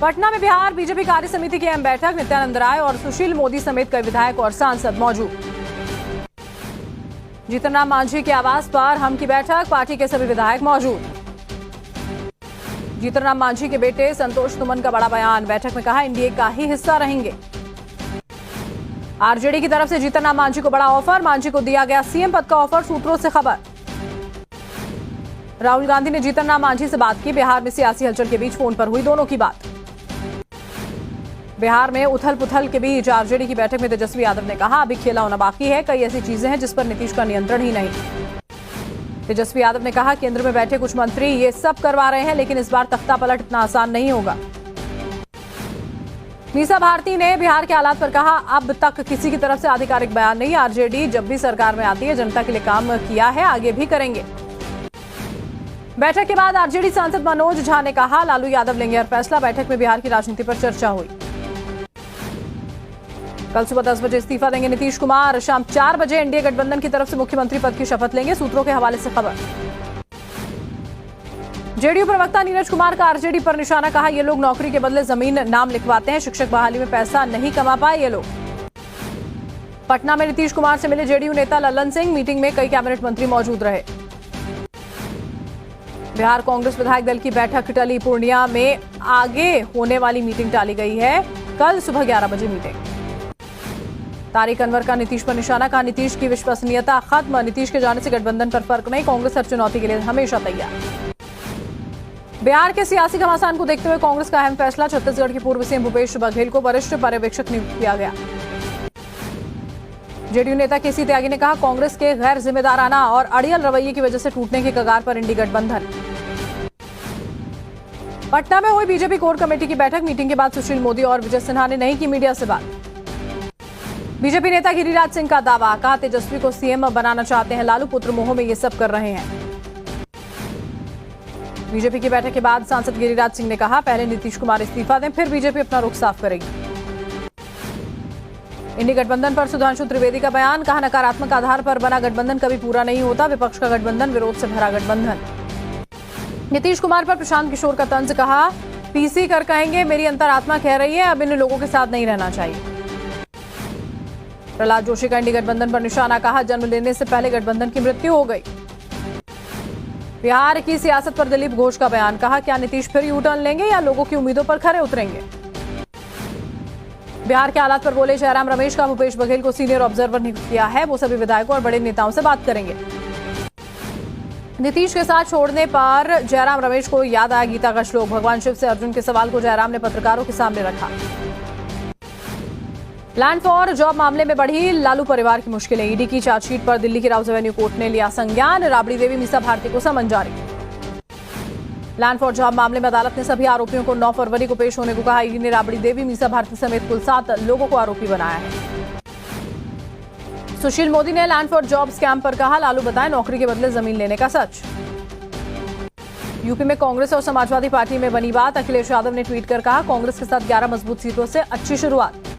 पटना में बिहार बीजेपी कार्य समिति की अहम बैठक। नित्यानंद राय और सुशील मोदी समेत कई विधायक और सांसद मौजूद। जीतन राम मांझी के आवास पर हम की बैठक, पार्टी के सभी विधायक मौजूद। जीतन राम मांझी के बेटे संतोष सुमन का बड़ा बयान, बैठक में कहा एनडीए का ही हिस्सा रहेंगे। आरजेडी की तरफ से जीतन राम मांझी को बड़ा ऑफर, मांझी को दिया गया सीएम पद का ऑफर, सूत्रों से खबर। राहुल गांधी ने जीतन राम मांझी से बात की, बिहार में सियासी हलचल के बीच फोन पर हुई दोनों की बात। बिहार में उथल पुथल के बीच आरजेडी की बैठक में तेजस्वी यादव ने कहा अभी खेला होना बाकी है, कई ऐसी चीजें हैं जिस पर नीतीश का नियंत्रण ही नहीं। तेजस्वी यादव ने कहा केंद्र में बैठे कुछ मंत्री ये सब करवा रहे हैं, लेकिन इस बार तख्ता पलट इतना आसान नहीं होगा। मीसा भारती ने बिहार के हालात पर कहा अब तक किसी की तरफ से आधिकारिक बयान नहीं, आरजेडी जब भी सरकार में आती है जनता के लिए काम किया है, आगे भी करेंगे। बैठक के बाद आरजेडी सांसद मनोज झा ने कहा लालू यादव लेंगे हर फैसला, बैठक में बिहार की राजनीति पर चर्चा हुई। कल सुबह 10 बजे इस्तीफा देंगे नीतीश कुमार, शाम 4 बजे एनडीए गठबंधन की तरफ से मुख्यमंत्री पद की शपथ लेंगे, सूत्रों के हवाले से खबर। जेडीयू प्रवक्ता नीरज कुमार का आरजेडी पर निशाना, कहा ये लोग नौकरी के बदले जमीन नाम लिखवाते हैं, शिक्षक बहाली में पैसा नहीं कमा पाए ये लोग। पटना में नीतीश कुमार से मिले जेडीयू नेता लल्लन सिंह, मीटिंग में कई कैबिनेट मंत्री मौजूद रहे। बिहार कांग्रेस विधायक दल की बैठक टली, पूर्णिया में आगे होने वाली मीटिंग टाली गई है, कल सुबह 11 बजे मीटिंग। तारिक अनवर का नीतीश पर निशाना, कहा नीतीश की विश्वसनीयता खत्म, नीतीश के जाने से गठबंधन पर फर्क नहीं, कांग्रेस हर चुनौती के लिए हमेशा तैयार। बिहार के सियासी घमासान को देखते हुए कांग्रेस का अहम फैसला, छत्तीसगढ़ के पूर्व सीएम भूपेश बघेल को वरिष्ठ पर्यवेक्षक नियुक्त किया गया। जेडीयू नेता केसी त्यागी ने कहा कांग्रेस के गैर जिम्मेदाराना और अड़ियल रवैये की वजह से टूटने की कगार पर इंडी गठबंधन। पटना में हुई बीजेपी कोर कमेटी की बैठक, मीटिंग के बाद सुशील मोदी और विजय सिन्हा ने नहीं की मीडिया से बात। बीजेपी नेता गिरिराज सिंह का दावा, कहा तेजस्वी को सीएम बनाना चाहते हैं लालू, पुत्र मोह में ये सब कर रहे हैं। बीजेपी की बैठक के बाद सांसद गिरिराज सिंह ने कहा पहले नीतीश कुमार इस्तीफा दें, फिर बीजेपी अपना रुख साफ करेगी। इंडी गठबंधन पर सुधांशु त्रिवेदी का बयान, कहा नकारात्मक आधार पर बना गठबंधन कभी पूरा नहीं होता, विपक्ष का गठबंधन विरोध से भरा गठबंधन। नीतीश कुमार पर प्रशांत किशोर का तंज, कहा पीसी कर कहेंगे मेरी अंतरात्मा कह रही है अब इन लोगों के साथ नहीं रहना चाहिए। प्रहलाद जोशी का इंडी गठबंधन पर निशाना, कहा जन्म लेने से पहले गठबंधन की मृत्यु हो गई। बिहार की सियासत पर दिलीप घोष का बयान, कहा क्या नीतीश फिर यू टर्न लेंगे या लोगों की उम्मीदों पर खरे उतरेंगे। बिहार के हालात पर बोले जयराम रमेश का भूपेश बघेल को सीनियर ऑब्जर्वर नियुक्त किया है, वो सभी विधायकों और बड़े नेताओं से बात करेंगे। नीतीश के साथ छोड़ने पर जयराम रमेश को याद आया गीता का श्लोक, भगवान शिव से अर्जुन के सवाल को जयराम ने पत्रकारों के सामने रखा। लैंड फॉर जॉब मामले में बढ़ी लालू परिवार की मुश्किलें, ईडी की चार्जशीट पर दिल्ली की राउज एवेन्यू कोर्ट ने लिया संज्ञान, राबड़ी देवी मीसा भारती को समन जारी। लैंड फॉर जॉब मामले में अदालत ने सभी आरोपियों को 9 फरवरी को पेश होने को कहा, ईडी ने राबड़ी देवी मीसा भारती समेत कुल 7 लोगों को आरोपी बनाया है। सुशील मोदी ने लैंड फॉर जॉब स्कैम पर कहा लालू बताएं नौकरी के बदले जमीन लेने का सच। यूपी में कांग्रेस और समाजवादी पार्टी में बनी बात, अखिलेश यादव ने ट्वीट कर कहा कांग्रेस के साथ 11 मजबूत सीटों से अच्छी शुरुआत।